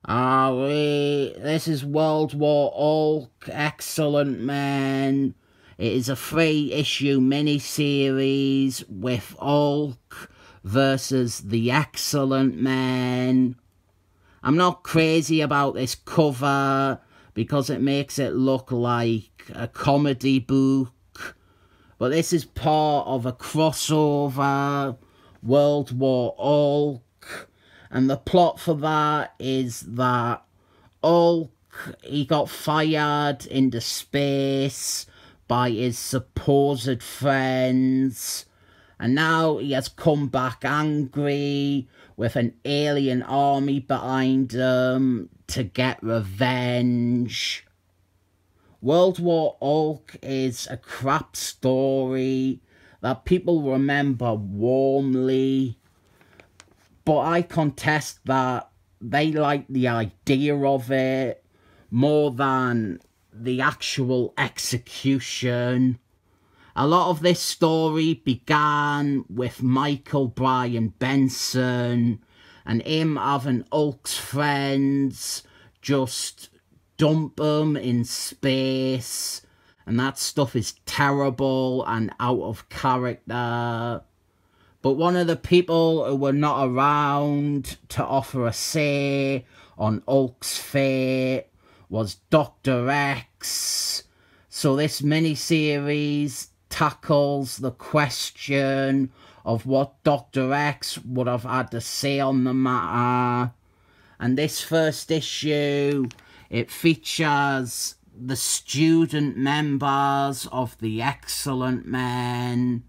This is World War Hulk, Excellent Man. It is a 3-issue miniseries with Hulk versus the Excellent Man. I'm not crazy about this cover because it makes it look like a comedy book, but this is part of a crossover, World War Hulk. And the plot for that is that Hulk, he got fired into space by his supposed friends. And now he has come back angry with an alien army behind him to get revenge. World War Hulk is a crap story that people remember warmly. But I contest that they like the idea of it more than the actual execution. A lot of this story began with Michael Bryan Benson and him having Hulk's friends just dump him in space. And that stuff is terrible and out of character. But one of the people who were not around to offer a say on Hulk's fate was Dr. X. So this miniseries tackles the question of what Dr. X would have had to say on the matter. And this first issue, it features the student members of the Excellent Men.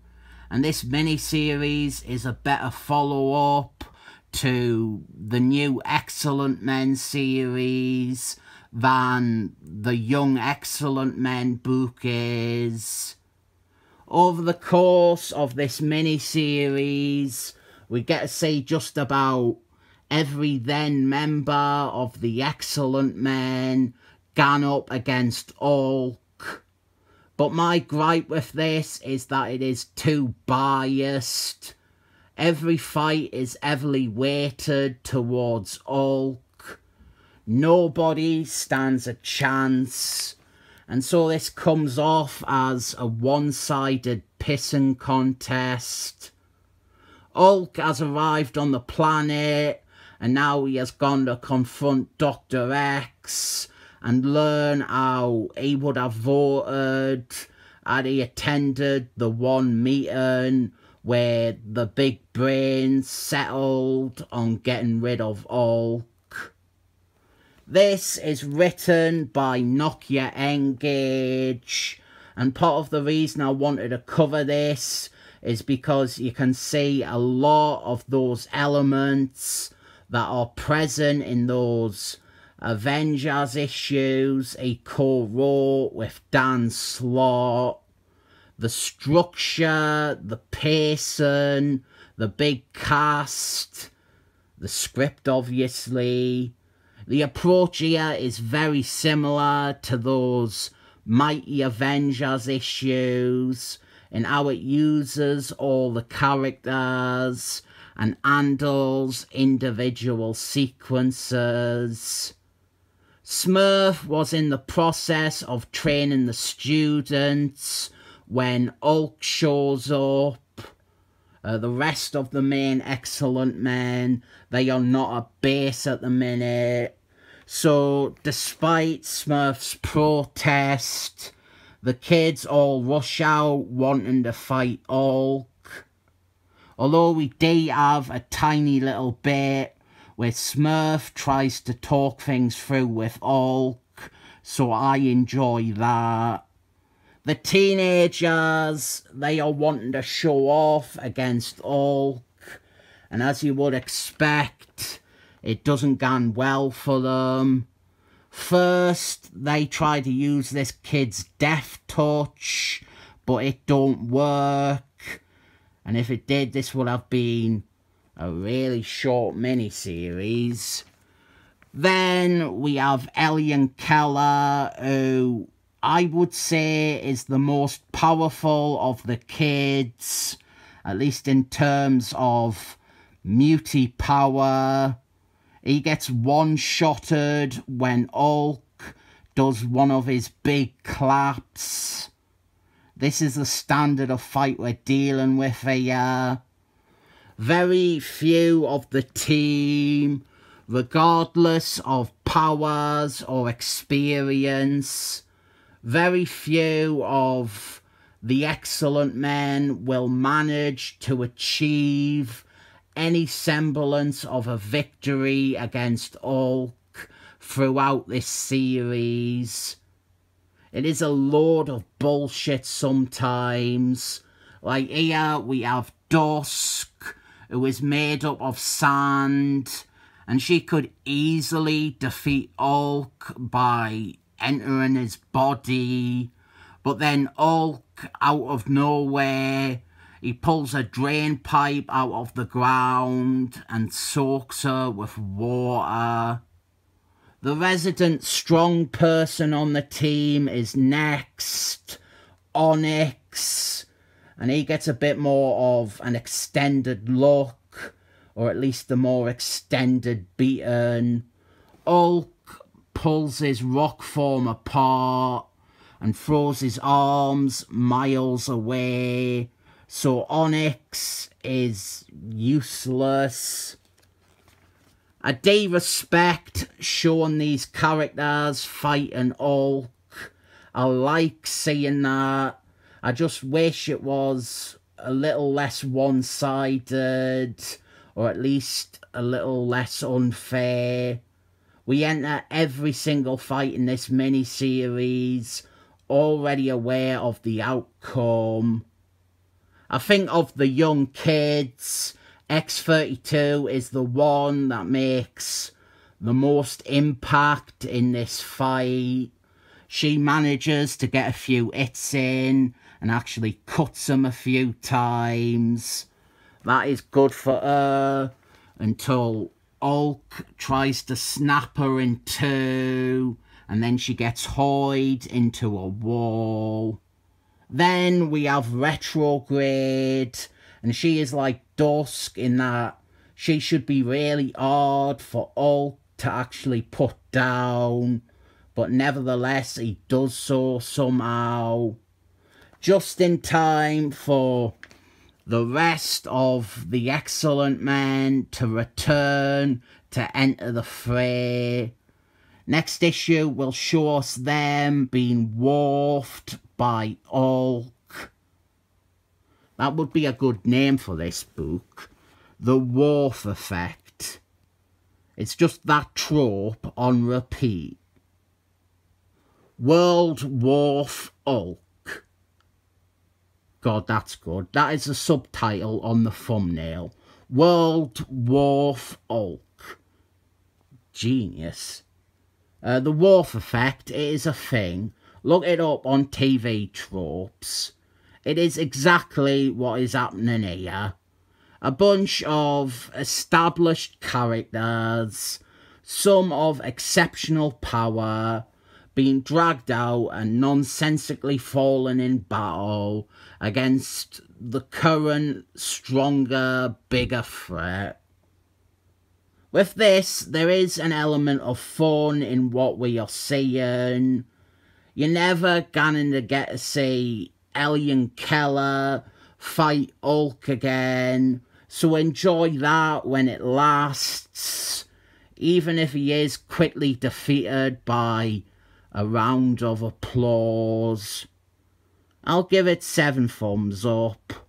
And this miniseries is a better follow-up to the new Excellent Men series than the Young Excellent Men book is. Over the course of this miniseries, we get to see just about every then member of the Excellent Men gang up against Hulk. But my gripe with this is that it is too biased. Every fight is heavily weighted towards Hulk. Nobody stands a chance. And so this comes off as a one-sided pissing contest. Hulk has arrived on the planet, and now he has gone to confront Dr. X and learn how he would have voted had he attended the one meeting where the big brains settled on getting rid of Hulk. This is written by Nokia Gage, and part of the reason I wanted to cover this is because you can see a lot of those elements that are present in those Avengers issues he co-wrote with Dan Slott. The structure, the pacing, the big cast, the script obviously. The approach here is very similar to those Mighty Avengers issues in how it uses all the characters and handles individual sequences. Smurf was in the process of training the students when Hulk shows up. The rest of the main Excellent Men, they are not at base at the minute. So, despite Smurf's protest, the kids all rush out wanting to fight Hulk. Although we do have a tiny little bit where Smurf tries to talk things through with Hulk, so I enjoy that. The teenagers, they are wanting to show off against Hulk, and as you would expect, it doesn't go well for them. First, they try to use this kid's death touch, but it don't work, and if it did, this would have been a really short miniseries. Then we have Ellen Keller, who I would say is the most powerful of the kids, at least in terms of mutie power. He gets one-shotted when Hulk does one of his big claps. This is the standard of fight we're dealing with here. Very few of the team, regardless of powers or experience, very few of the excellent men will manage to achieve any semblance of a victory against Hulk throughout this series. It is a load of bullshit sometimes. Like here we have Dusk, who is made up of sand, and she could easily defeat Hulk by entering his body. But then Hulk, out of nowhere, he pulls a drain pipe out of the ground and soaks her with water. The resident strong person on the team is next, Onyx, and he gets a bit more of an extended look, or at least the more extended beaten. Hulk pulls his rock form apart and throws his arms miles away, so Onyx is useless. I do respect showing these characters fighting Hulk. I like seeing that. I just wish it was a little less one-sided, or at least a little less unfair. We enter every single fight in this mini-series already aware of the outcome. I think of the young kids, X-32 is the one that makes the most impact in this fight. She manages to get a few hits in and actually cuts him a few times. That is good for her until Hulk tries to snap her in two, and then she gets hoyed into a wall. Then we have Retrograde, and she is like Dusk in that she should be really hard for Hulk to actually put down, but nevertheless he does so somehow, just in time for the rest of the excellent men to return to enter the fray. Next issue will show us them being Worfed by Hulk. That would be a good name for this book. The Worf Effect. It's just that trope on repeat. World Worf Hulk. God, that's good. That is the subtitle on the thumbnail. World Worf Hulk. Genius. The Worf Effect, it is a thing. Look it up on TV tropes. It is exactly what is happening here. A bunch of established characters, some of exceptional power, being dragged out and nonsensically falling in battle against the current, stronger, bigger threat. With this, there is an element of fun in what we are seeing. You're never going to get to see Elian Keller fight Hulk again, so enjoy that when it lasts, even if he is quickly defeated by a round of applause. I'll give it 7 thumbs up.